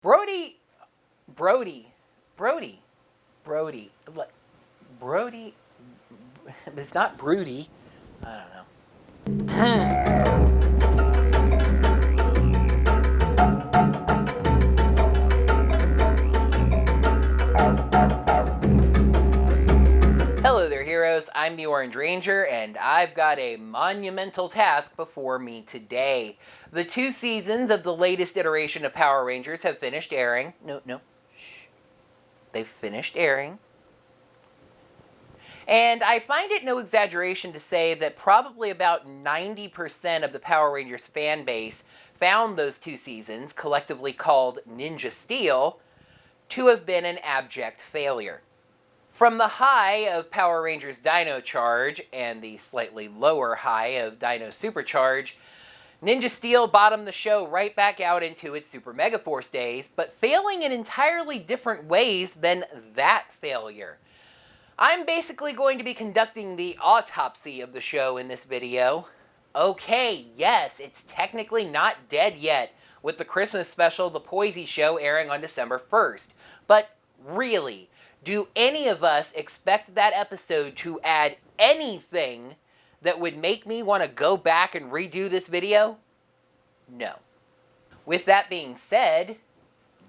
Brody, Brody, Brody, Brody, Brody, it's not Broody. I don't know. Hello there, heroes. I'm the Orange Ranger, and I've got a monumental task before me today. The 2 seasons of the latest iteration of Power Rangers have finished airing. No, shh. They've finished airing. And I find it no exaggeration to say that probably about 90% of the Power Rangers fan base found those 2 seasons, collectively called Ninja Steel, to have been an abject failure. From the high of Power Rangers Dino Charge and the slightly lower high of Dino Supercharge, Ninja Steel bottomed the show right back out into its Super Megaforce days, but failing in entirely different ways than that failure. I'm basically going to be conducting the autopsy of the show in this video. Okay, yes, it's technically not dead yet, with the Christmas special The Poisey Show airing on December 1st. But really, do any of us expect that episode to add anything that would make me want to go back and redo this video? No. With that being said,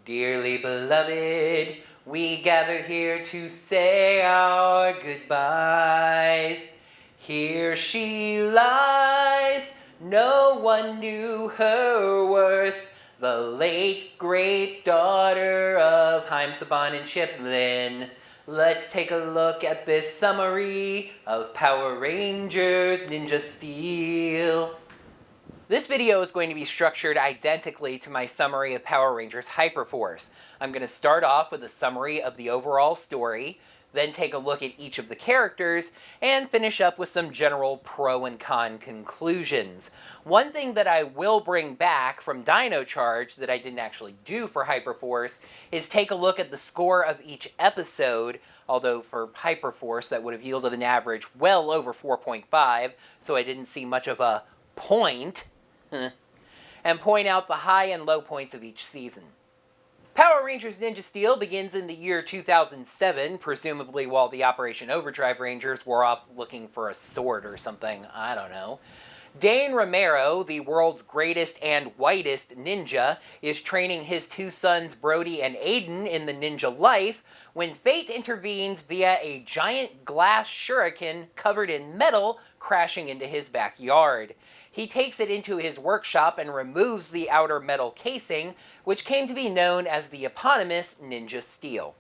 dearly beloved, we gather here to say our goodbyes. Here she lies, no one knew her worth. The late great daughter of Haim Saban and Chip Lynn. Let's take a look at this summary of Power Rangers Ninja Steel. This video is going to be structured identically to my summary of Power Rangers Hyperforce. I'm going to start off with a summary of the overall story, then take a look at each of the characters, and finish up with some general pro and con conclusions. One thing that I will bring back from Dino Charge that I didn't actually do for Hyperforce is take a look at the score of each episode, although for Hyperforce that would have yielded an average well over 4.5, so I didn't see much of a point, and point out the high and low points of each season. Power Rangers Ninja Steel begins in the year 2007, presumably while the Operation Overdrive Rangers were off looking for a sword or something, I don't know. Dane Romero, the world's greatest and whitest ninja, is training his 2 sons Brody and Aiden in the ninja life when fate intervenes via a giant glass shuriken covered in metal crashing into his backyard. He takes it into his workshop and removes the outer metal casing, which came to be known as the eponymous Ninja Steel.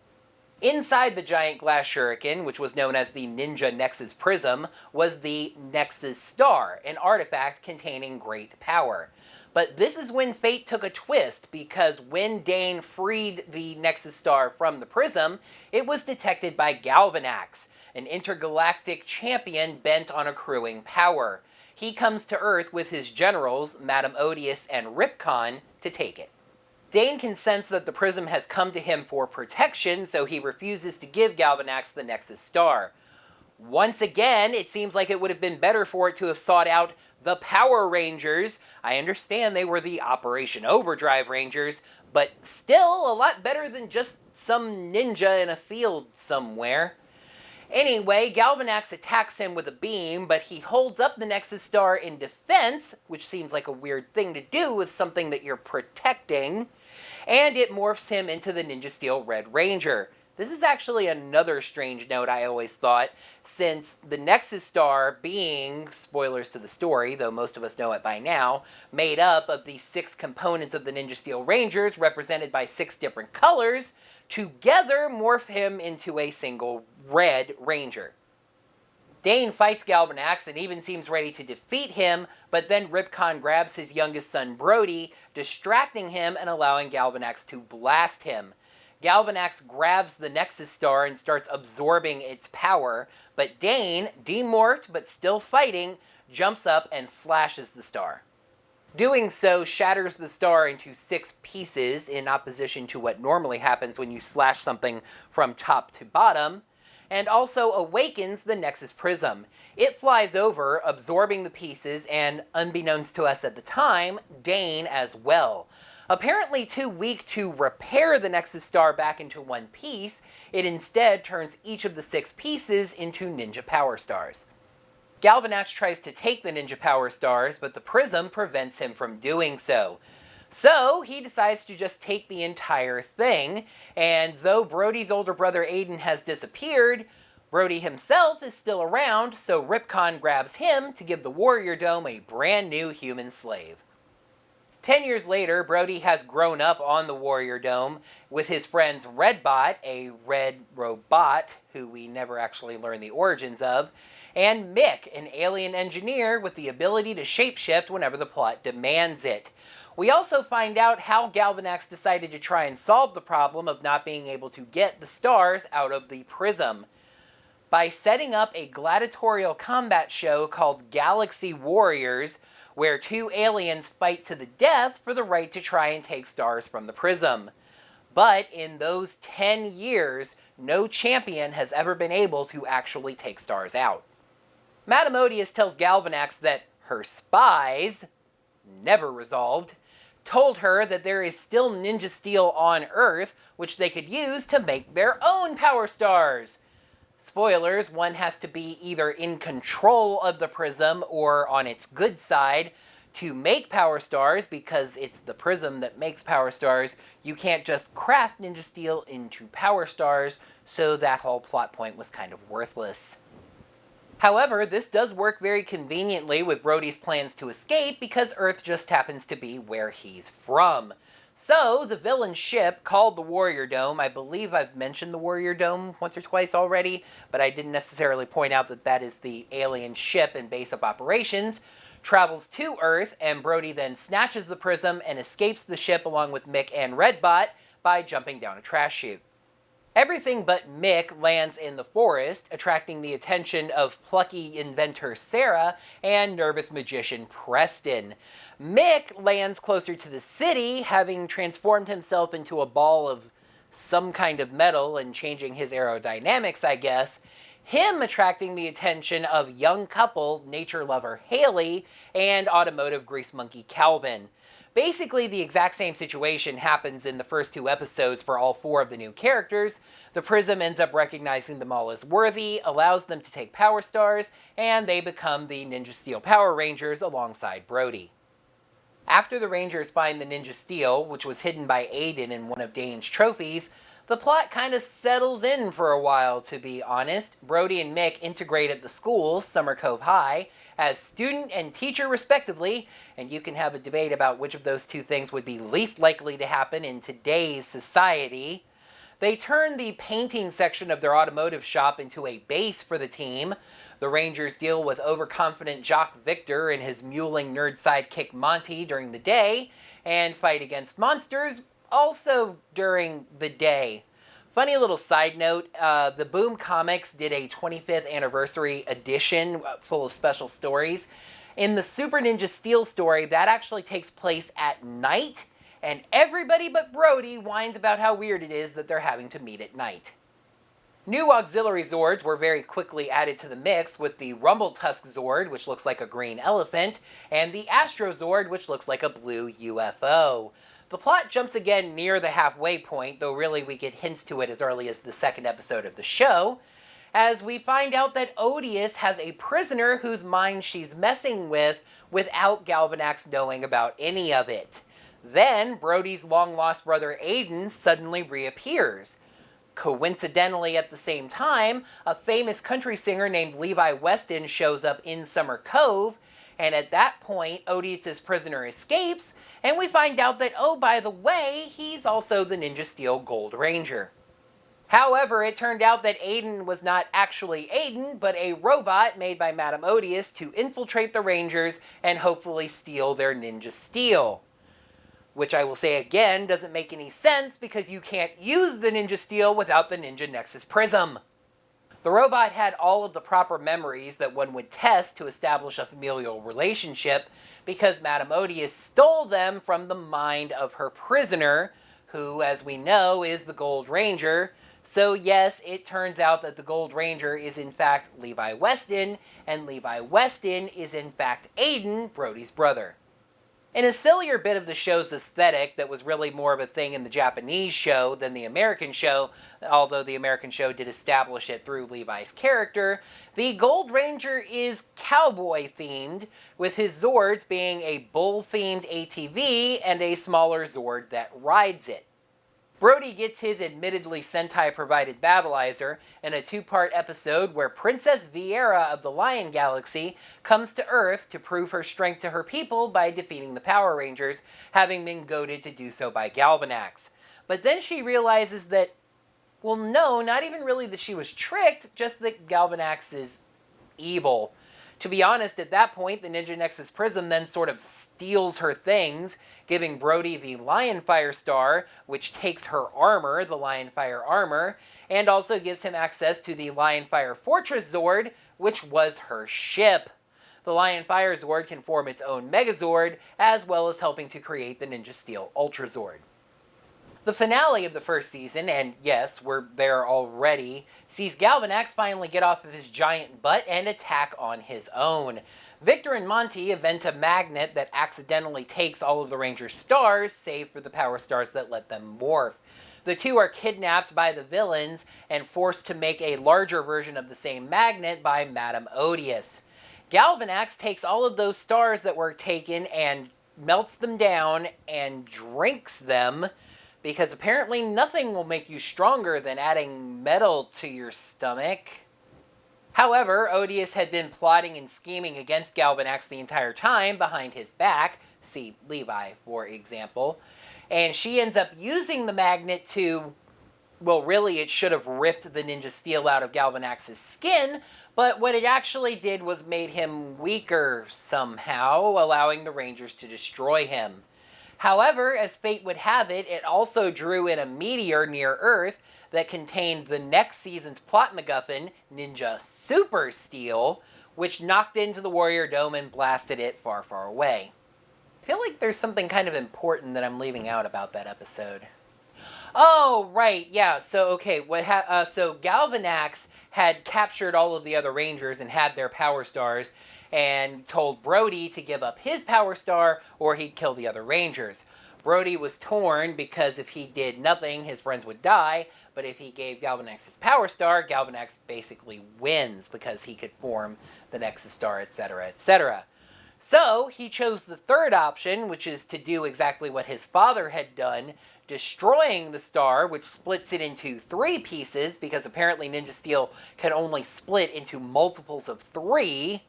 Inside the giant glass shuriken, which was known as the Ninja Nexus Prism, was the Nexus Star, an artifact containing great power. But this is when fate took a twist, because when Dane freed the Nexus Star from the prism, it was detected by Galvanax, an intergalactic champion bent on accruing power. He comes to Earth with his generals, Madame Odious and Ripcon, to take it. Dane can sense that the prism has come to him for protection, so he refuses to give Galvanax the Nexus Star. Once again, it seems like it would have been better for it to have sought out the Power Rangers. I understand they were the Operation Overdrive Rangers, but still a lot better than just some ninja in a field somewhere. Anyway, Galvanax attacks him with a beam, but he holds up the Nexus Star in defense, which seems like a weird thing to do with something that you're protecting, and it morphs him into the Ninja Steel Red Ranger. This is actually another strange note I always thought, since the Nexus Star being, spoilers to the story, though most of us know it by now, made up of the 6 components of the Ninja Steel Rangers, represented by 6 different colors, together morph him into a single Red Ranger. Dane fights Galvanax and even seems ready to defeat him, but then Ripcon grabs his youngest son Brody, distracting him and allowing Galvanax to blast him. Galvanax grabs the Nexus Star and starts absorbing its power, but Dane, demorphed but still fighting, jumps up and slashes the star. Doing so shatters the star into 6 pieces in opposition to what normally happens when you slash something from top to bottom, and also awakens the Nexus Prism. It flies over, absorbing the pieces, and unbeknownst to us at the time, Dane as well. Apparently too weak to repair the Nexus star back into one piece, it instead turns each of the 6 pieces into ninja power stars. Galvanax tries to take the ninja power stars, but the prism prevents him from doing so. So he decides to just take the entire thing, and though Brody's older brother Aiden has disappeared, Brody himself is still around, so Ripcon grabs him to give the Warrior Dome a brand new human slave. 10 years later, Brody has grown up on the Warrior Dome with his friends Redbot, a red robot who we never actually learn the origins of, and Mick, an alien engineer with the ability to shapeshift whenever the plot demands it. We also find out how Galvanax decided to try and solve the problem of not being able to get the stars out of the prism by setting up a gladiatorial combat show called Galaxy Warriors, where 2 aliens fight to the death for the right to try and take stars from the prism. But in those 10 years, no champion has ever been able to actually take stars out. Madame Odious tells Galvanax that her spies, never resolved, told her that there is still ninja steel on Earth, which they could use to make their own power stars. Spoilers, one has to be either in control of the prism or on its good side to make power stars, because it's the prism that makes power stars. You can't just craft ninja steel into power stars, so that whole plot point was kind of worthless. However, this does work very conveniently with Brody's plans to escape because Earth just happens to be where he's from. So, the villain ship, called the Warrior Dome, I believe I've mentioned the Warrior Dome once or twice already, but I didn't necessarily point out that that is the alien ship and base of operations, travels to Earth, and Brody then snatches the prism and escapes the ship along with Mick and Redbot by jumping down a trash chute. Everything but Mick lands in the forest, attracting the attention of plucky inventor Sarah and nervous magician Preston. Mick lands closer to the city, having transformed himself into a ball of some kind of metal and changing his aerodynamics, I guess. Him attracting the attention of young couple, nature lover Haley, and automotive grease monkey Calvin. Basically, the exact same situation happens in the first 2 episodes for all 4 of the new characters. The prism ends up recognizing them all as worthy, allows them to take power stars, and they become the Ninja Steel Power Rangers alongside Brody. After the Rangers find the Ninja Steel, which was hidden by Aiden in one of Dane's trophies, the plot kind of settles in for a while, to be honest. Brody and Mick integrate at the school, Summer Cove High, as student and teacher respectively, and you can have a debate about which of those 2 things would be least likely to happen in today's society. They turn the painting section of their automotive shop into a base for the team. The Rangers deal with overconfident jock Victor and his muling nerd sidekick Monty during the day, and fight against monsters also during the day. Funny little side note, the Boom Comics did a 25th anniversary edition full of special stories. In the Super Ninja Steel story, that actually takes place at night, and everybody but Brody whines about how weird it is that they're having to meet at night. New auxiliary Zords were very quickly added to the mix, with the Rumble Tusk Zord, which looks like a green elephant, and the Astro Zord, which looks like a blue UFO. The plot jumps again near the halfway point, though really we get hints to it as early as the 2nd episode of the show, as we find out that Odious has a prisoner whose mind she's messing with without Galvanax knowing about any of it. Then, Brody's long-lost brother Aiden suddenly reappears. Coincidentally, at the same time, a famous country singer named Levi Weston shows up in Summer Cove, and at that point, Odious's prisoner escapes, and we find out that, oh, by the way, he's also the Ninja Steel Gold Ranger. However, it turned out that Aiden was not actually Aiden, but a robot made by Madame Odious to infiltrate the Rangers and hopefully steal their Ninja Steel. Which I will say again doesn't make any sense because you can't use the Ninja Steel without the Ninja Nexus Prism. The robot had all of the proper memories that one would test to establish a familial relationship, because Madame Odious stole them from the mind of her prisoner, who, as we know, is the Gold Ranger. So yes, it turns out that the Gold Ranger is in fact Levi Weston, and Levi Weston is in fact Aiden, Brody's brother. In a sillier bit of the show's aesthetic that was really more of a thing in the Japanese show than the American show, although the American show did establish it through Levi's character, the Gold Ranger is cowboy-themed, with his Zords being a bull-themed ATV and a smaller Zord that rides it. Brody gets his admittedly Sentai-provided battleizer in a two-part episode where Princess Viera of the Lion Galaxy comes to Earth to prove her strength to her people by defeating the Power Rangers, having been goaded to do so by Galvanax. But then she realizes that, well, no, not even really that she was tricked, just that Galvanax is evil. To be honest, at that point, the Ninja Nexus Prism then sort of steals her things, giving Brody the Lionfire Star, which takes her armor, the Lionfire Armor, and also gives him access to the Lionfire Fortress Zord, which was her ship. The Lionfire Zord can form its own Megazord, as well as helping to create the Ninja Steel Ultra Zord. The finale of the first season, and yes, we're there already, sees Galvanax finally get off of his giant butt and attack on his own. Victor and Monty invent a magnet that accidentally takes all of the Rangers' stars, save for the power stars that let them morph. The two are kidnapped by the villains and forced to make a larger version of the same magnet by Madame Odious. Galvanax takes all of those stars that were taken and melts them down and drinks them, because apparently nothing will make you stronger than adding metal to your stomach. However, Odious had been plotting and scheming against Galvanax the entire time behind his back, see Levi, for example, and she ends up using the magnet to, well, really it should have ripped the Ninja Steel out of Galvanax's skin, but what it actually did was made him weaker somehow, allowing the Rangers to destroy him. However, as fate would have it, it also drew in a meteor near Earth that contained the next season's plot MacGuffin, Ninja Super Steel, which knocked into the Warrior Dome and blasted it far, far away. I feel like there's something kind of important that I'm leaving out about that episode. Oh, right, yeah, so so Galvanax had captured all of the other Rangers and had their power stars, and told Brody to give up his power star or he'd kill the other Rangers. Brody was torn because if he did nothing, his friends would die, but if he gave Galvanax his power star, Galvanax basically wins because he could form the Nexus Star, etc., etc. So he chose the third option, which is to do exactly what his father had done, destroying the star, which splits it into 3 pieces, because apparently Ninja Steel can only split into multiples of 3,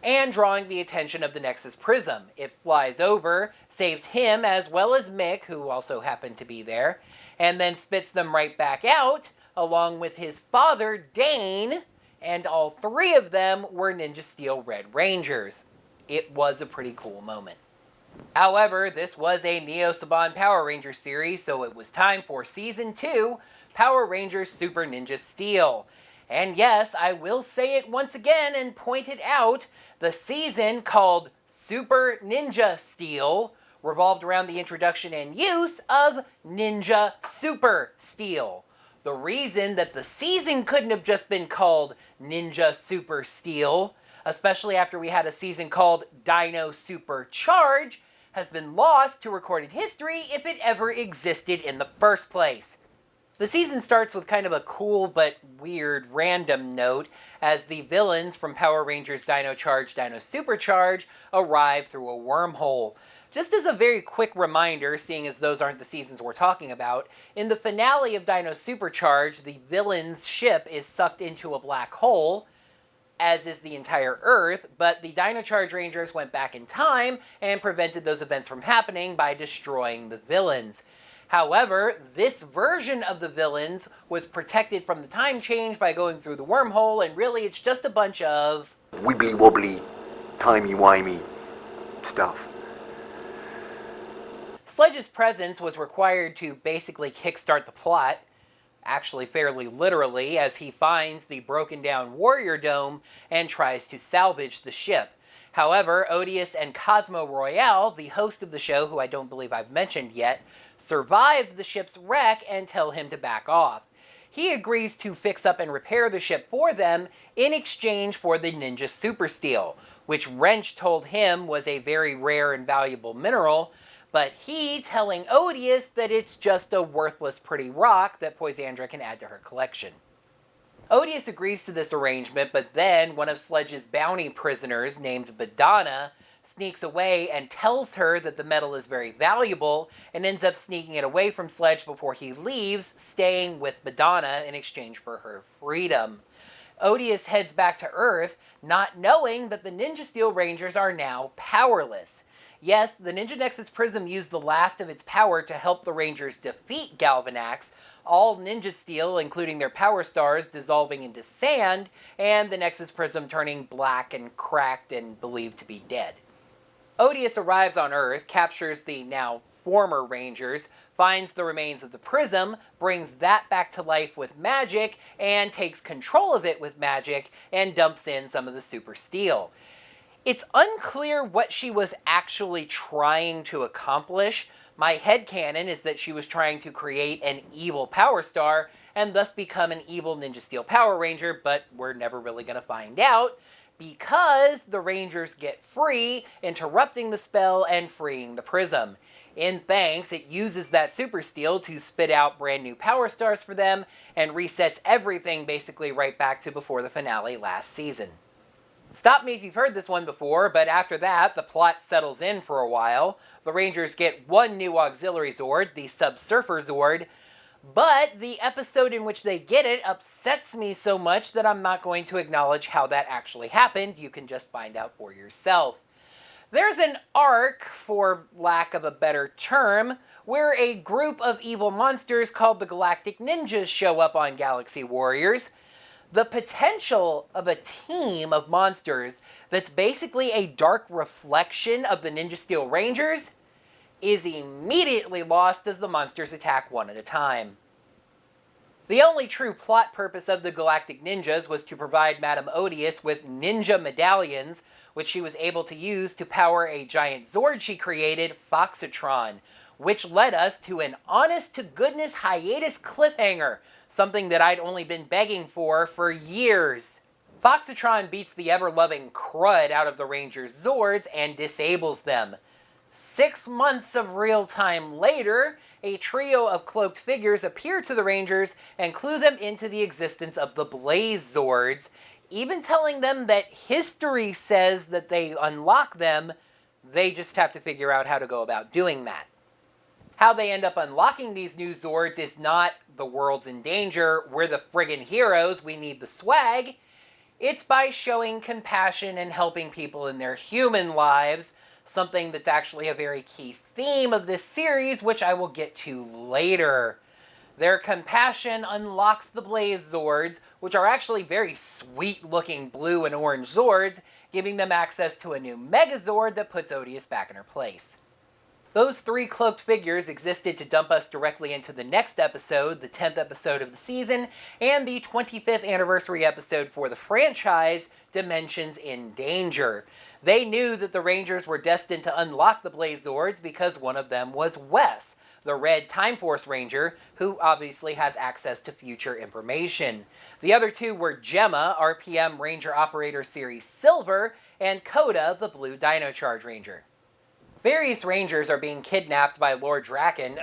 and drawing the attention of the Nexus Prism. It flies over, saves him as well as Mick, who also happened to be there, and then spits them right back out, along with his father, Dane, and all 3 of them were Ninja Steel Red Rangers. It was a pretty cool moment. However, this was a Neo Saban Power Ranger series, so it was time for Season 2, Power Rangers Super Ninja Steel. And yes, I will say it once again and point it out, the season, called Super Ninja Steel, revolved around the introduction and use of Ninja Super Steel. The reason that the season couldn't have just been called Ninja Super Steel, especially after we had a season called Dino Super Charge, has been lost to recorded history if it ever existed in the first place. The season starts with kind of a cool but weird random note as the villains from Power Rangers Dino Charge, Dino Supercharge arrive through a wormhole. Just as a very quick reminder, seeing as those aren't the seasons we're talking about, in the finale of Dino Supercharge, the villain's ship is sucked into a black hole, as is the entire Earth, but the Dino Charge Rangers went back in time and prevented those events from happening by destroying the villains. However, this version of the villains was protected from the time change by going through the wormhole, and really it's just a bunch of wibbly wobbly, timey-wimey stuff. Sledge's presence was required to basically kickstart the plot, actually fairly literally, as he finds the broken down Warrior Dome and tries to salvage the ship. However, Odious and Cosmo Royale, the host of the show, who I don't believe I've mentioned yet, survive the ship's wreck and tell him to back off. he agrees to fix up and repair the ship for them in exchange for the Ninja Super Steel, which Wrench told him was a very rare and valuable mineral, but he telling Odious that it's just a worthless pretty rock that Poisandra can add to her collection. Odious agrees to this arrangement, but then one of Sledge's bounty prisoners, named Badana, sneaks away and tells her that the metal is very valuable and ends up sneaking it away from Sledge before he leaves, staying with Badana in exchange for her freedom. Odious heads back to Earth, not knowing that the Ninja Steel Rangers are now powerless. Yes, the Ninja Nexus Prism used the last of its power to help the Rangers defeat Galvanax, all Ninja Steel, including their power stars, dissolving into sand, and the Nexus Prism turning black and cracked and believed to be dead. Odious arrives on Earth, captures the now former Rangers, finds the remains of the Prism, brings that back to life with magic, and takes control of it with magic, and dumps in some of the Super Steel. It's unclear what she was actually trying to accomplish. My headcanon is that she was trying to create an evil Power Star, and thus become an evil Ninja Steel Power Ranger, but we're never really going to find out, because the Rangers get free, interrupting the spell and freeing the Prism. In thanks, it uses that Super Steel to spit out brand new Power Stars for them, and resets everything basically right back to before the finale last season. Stop me if you've heard this one before, but after that, the plot settles in for a while. The Rangers get one new auxiliary Zord, the Sub-Surfer Zord, but the episode in which they get it upsets me so much that I'm not going to acknowledge how that actually happened. You can just find out for yourself. There's an arc, for lack of a better term, where a group of evil monsters called the Galactic Ninjas show up on Galaxy Warriors. The potential of a team of monsters that's basically a dark reflection of the Ninja Steel Rangers is immediately lost as the monsters attack one at a time. The only true plot purpose of the Galactic Ninjas was to provide Madame Odious with ninja medallions, which she was able to use to power a giant Zord she created, Foxitron, which led us to an honest-to-goodness hiatus cliffhanger, something that I'd only been begging for years. Foxitron beats the ever-loving crud out of the Rangers' Zords and disables them. 6 months of real time later, a trio of cloaked figures appear to the Rangers and clue them into the existence of the Blaze Zords, even telling them that history says that they unlock them, they just have to figure out how to go about doing that. How they end up unlocking these new Zords is not the world's in danger, we're the friggin' heroes, we need the swag. It's by showing compassion and helping people in their human lives, something that's actually a very key theme of this series, which I will get to later. Their compassion unlocks the Blaze Zords, which are actually very sweet-looking blue and orange Zords, giving them access to a new Megazord that puts Odious back in her place. Those 3 cloaked figures existed to dump us directly into the next episode, the 10th episode of the season, and the 25th anniversary episode for the franchise, Dimensions in Danger. They knew that the Rangers were destined to unlock the Blaze Zords because one of them was Wes, the Red Time Force Ranger, who obviously has access to future information. The other 2 were Gemma, RPM Ranger Operator Series Silver, and Coda, the Blue Dino Charge Ranger. Various Rangers are being kidnapped by Lord Draven,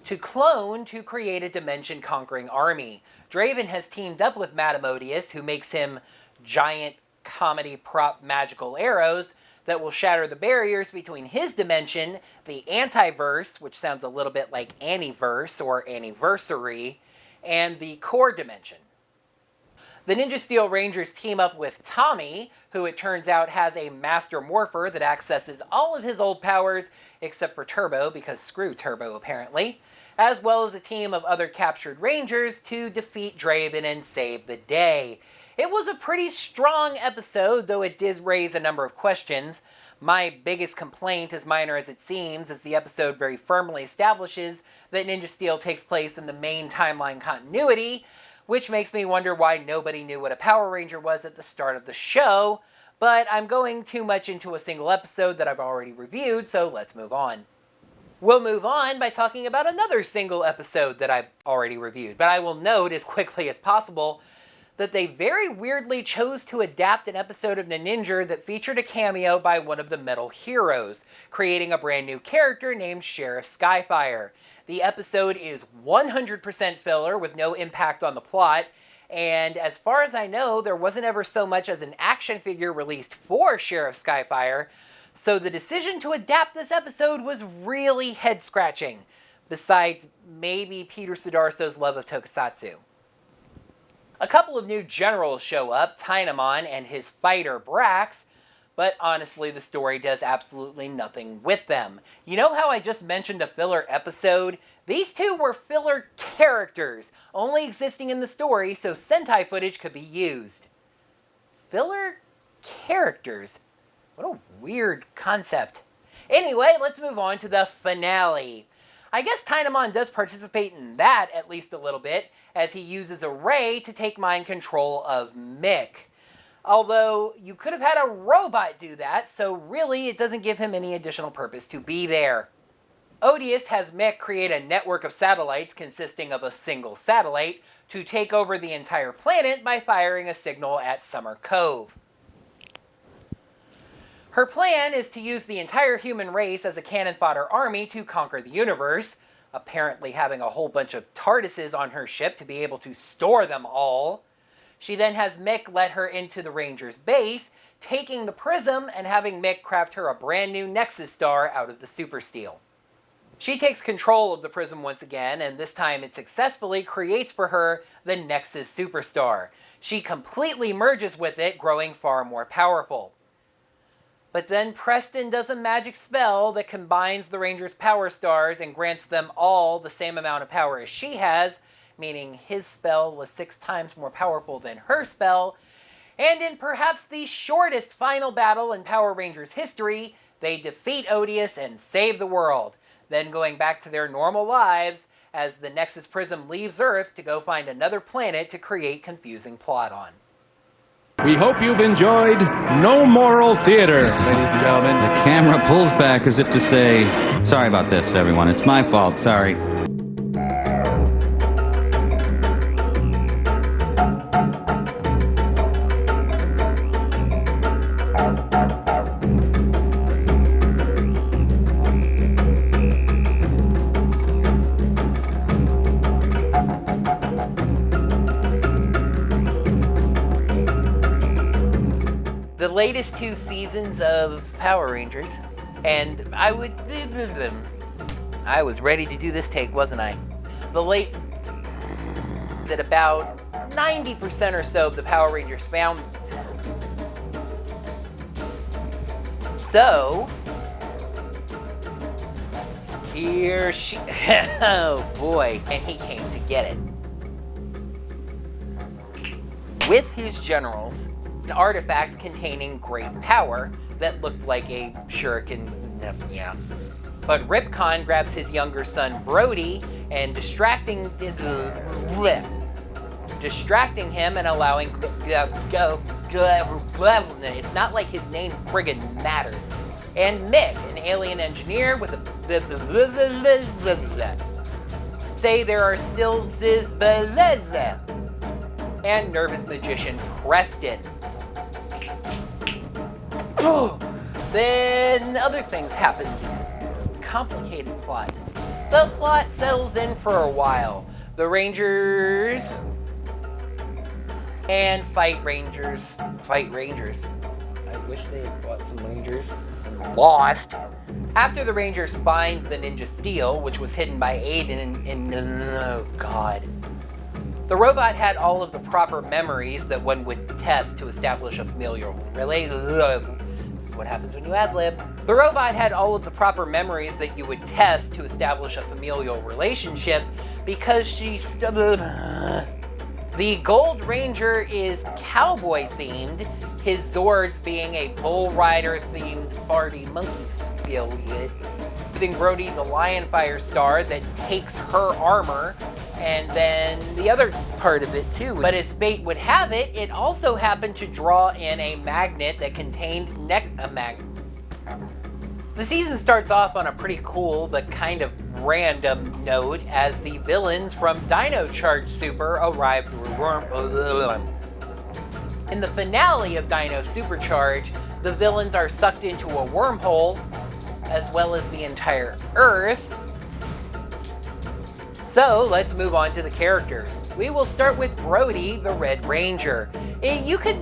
to clone to create a dimension-conquering army. Draven has teamed up with Madame Odious, who makes him giant comedy prop magical arrows that will shatter the barriers between his dimension, the Antiverse, which sounds a little bit like Anniverse or Anniversary, and the core dimension. The Ninja Steel Rangers team up with Tommy, who it turns out has a Master Morpher that accesses all of his old powers, except for Turbo, because screw Turbo apparently, as well as a team of other captured Rangers to defeat Draven and save the day. It was a pretty strong episode, though it did raise a number of questions. My biggest complaint, as minor as it seems, is the episode very firmly establishes that Ninja Steel takes place in the main timeline continuity, which makes me wonder why nobody knew what a Power Ranger was at the start of the show, but I'm going too much into a single episode that I've already reviewed, so let's move on. We'll move on by talking about another single episode that I've already reviewed, but I will note as quickly as possible that they very weirdly chose to adapt an episode of Ninja that featured a cameo by one of the Metal Heroes, creating a brand new character named Sheriff Skyfire. The episode is 100% filler with no impact on the plot, and as far as I know, there wasn't ever so much as an action figure released for Sheriff Skyfire, so the decision to adapt this episode was really head-scratching, besides maybe Peter Sudarso's love of tokusatsu. A couple of new generals show up, Tynamon and his fighter Brax, but honestly the story does absolutely nothing with them. You know how I just mentioned a filler episode? These two were filler characters, only existing in the story so Sentai footage could be used. Filler characters? What a weird concept. Anyway, let's move on to the finale. I guess Tynamon does participate in that at least a little bit, as he uses a ray to take mind control of Mick. Although, you could have had a robot do that, so really it doesn't give him any additional purpose to be there. Odious has Mick create a network of satellites consisting of a single satellite to take over the entire planet by firing a signal at Summer Cove. Her plan is to use the entire human race as a cannon fodder army to conquer the universe, apparently having a whole bunch of TARDISes on her ship to be able to store them all. She then has Mick let her into the Rangers' base, taking the prism and having Mick craft her a brand new Nexus star out of the Super Steel. She takes control of the prism once again, and this time it successfully creates for her the Nexus Superstar. She completely merges with it, growing far more powerful. But then Preston does a magic spell that combines the Rangers' power stars and grants them all the same amount of power as she has, meaning his spell was 6 times more powerful than her spell, and in perhaps the shortest final battle in Power Rangers history, they defeat Odious and save the world, then going back to their normal lives as the Nexus Prism leaves Earth to go find another planet to create confusing plot on. We hope you've enjoyed No Moral Theater, ladies and gentlemen. The camera pulls back as if to say, sorry about this, everyone. It's my fault. Sorry. The latest 2 seasons of Power Rangers, and I was ready to do this take, wasn't I? That about 90% or so of the Power Rangers found. So, here she, oh boy, and he came to get it. With his generals, an artifact containing great power that looked like a shuriken, yeah. But Ripcon grabs his younger son Brody and distracting him and allowing it's not like his name friggin' mattered. And Mick, an alien engineer with a say there are still and nervous magician Preston. Then other things happen. Complicated plot. The plot settles in for a while. The Rangers and fight Rangers. I wish they had fought some Rangers and lost. After the Rangers find the Ninja Steel, which was hidden by Aiden in oh god. The robot had all of the proper memories that one would test to establish a familial relationship. This is what happens when you ad-lib. The robot had all of the proper memories that you would test to establish a familial relationship because the Gold Ranger is cowboy themed, his Zords being a bull rider themed party monkey skill. Giving Brody the Lion Fire Star that takes her armor, and then the other part of it too. But as fate would have it, it also happened to draw in a magnet that contained The season starts off on a pretty cool but kind of random note as the villains from Dino Charge Super arrive in the finale of Dino Supercharge. The villains are sucked into a wormhole, as well as the entire Earth. So let's move on to the characters. We will start with Brody, the Red Ranger. You could